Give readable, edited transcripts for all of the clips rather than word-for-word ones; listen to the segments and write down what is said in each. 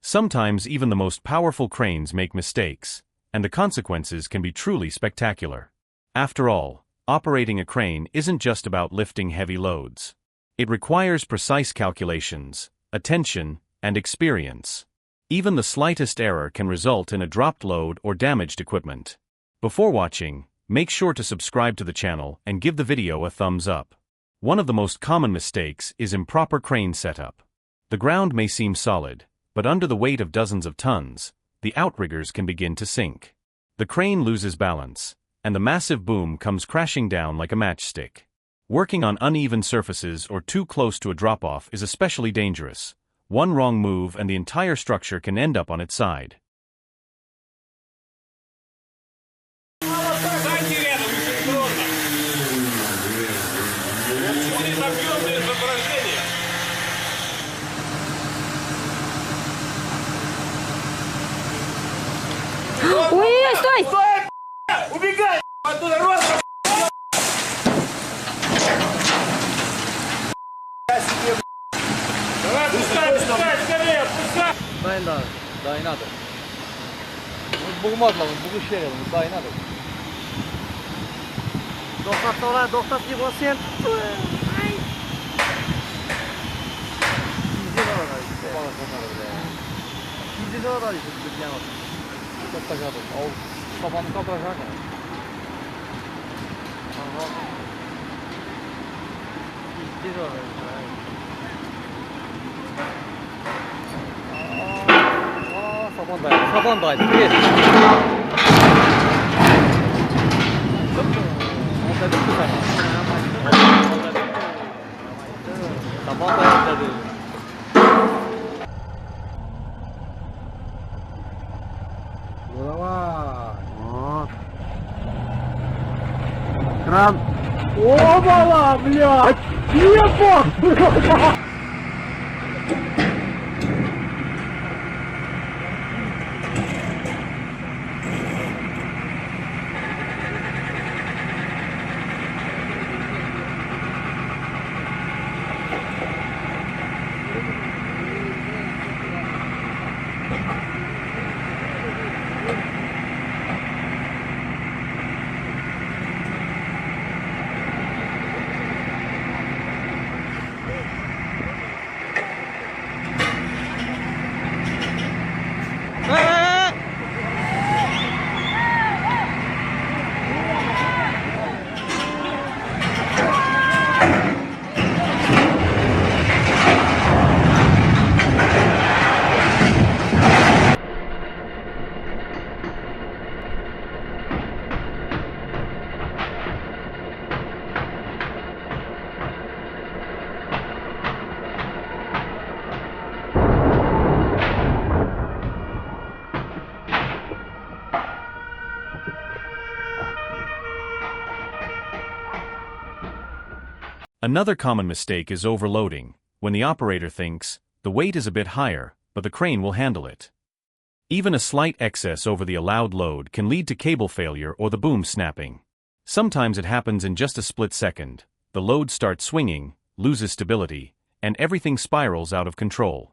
Sometimes even the most powerful cranes make mistakes, and the consequences can be truly spectacular. After all, operating a crane isn't just about lifting heavy loads. It requires precise calculations, attention, and experience. Even the slightest error can result in a dropped load or damaged equipment. Before watching, make sure to subscribe to the channel and give the video a thumbs up. One of the most common mistakes is improper crane setup. The ground may seem solid, but under the weight of dozens of tons, the outriggers can begin to sink. The crane loses balance, and the massive boom comes crashing down like a matchstick. Working on uneven surfaces or too close to a drop-off is especially dangerous. One wrong move and the entire structure can end up on its side. Ой, стой! Убегай! Оттуда рост! Давай, пускай, скорее, пускай! Дай надо. Bulmadılar, bunu şey yapalım, daha inadı. Doktat bir basın. İkinci de var işte, bir yana. Çok taşadım, al, tabanı kapıracak. İkinci de var. Sabandaydı. Bir. Sabandaydı. Давай. Вот. Кран. Опа, блядь! Ебать! Another common mistake is overloading, when the operator thinks, the weight is a bit higher, but the crane will handle it. Even a slight excess over the allowed load can lead to cable failure or the boom snapping. Sometimes it happens in just a split second. The load starts swinging, loses stability, and everything spirals out of control.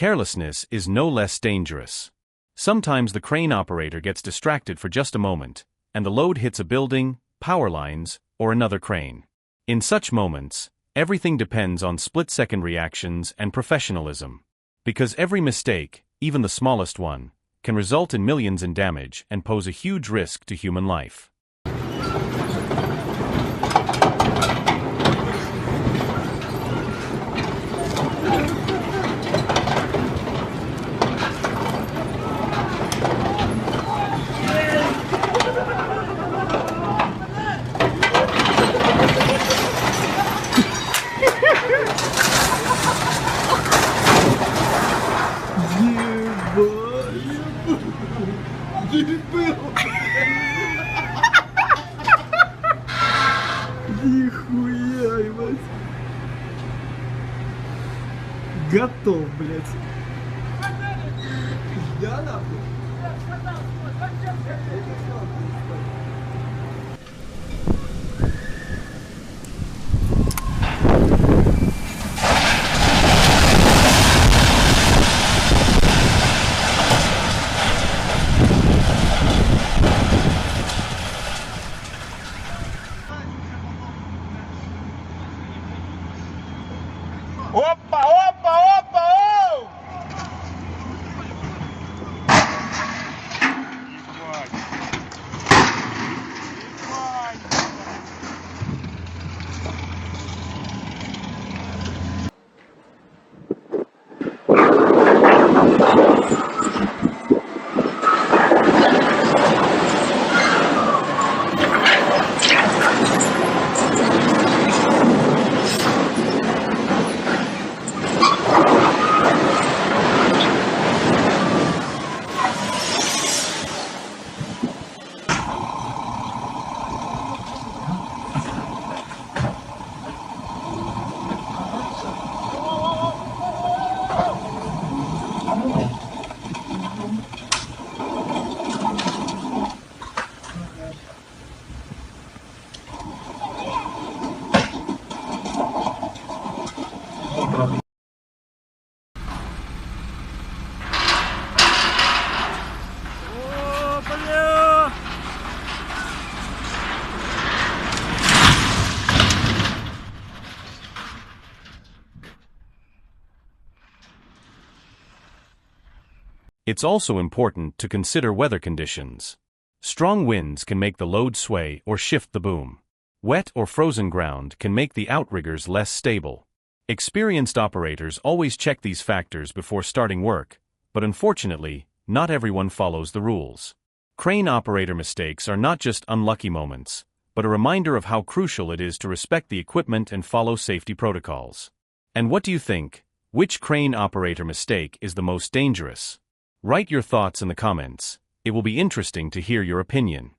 carelessness is no less dangerous. Sometimes the crane operator gets distracted for just a moment, and the load hits a building, power lines, or another crane. In such moments, everything depends on split-second reactions and professionalism. Because every mistake, even the smallest one, can result in millions in damage and pose a huge risk to human life. Нихуя, ебать. Готов, блядь. Да, нахуй. Опа, опа, опа, оу! It's also important to consider weather conditions. Strong winds can make the load sway or shift the boom. Wet or frozen ground can make the outriggers less stable. Experienced operators always check these factors before starting work, but unfortunately, not everyone follows the rules. Crane operator mistakes are not just unlucky moments, but a reminder of how crucial it is to respect the equipment and follow safety protocols. And what do you think? Which crane operator mistake is the most dangerous? Write your thoughts in the comments. It will be interesting to hear your opinion.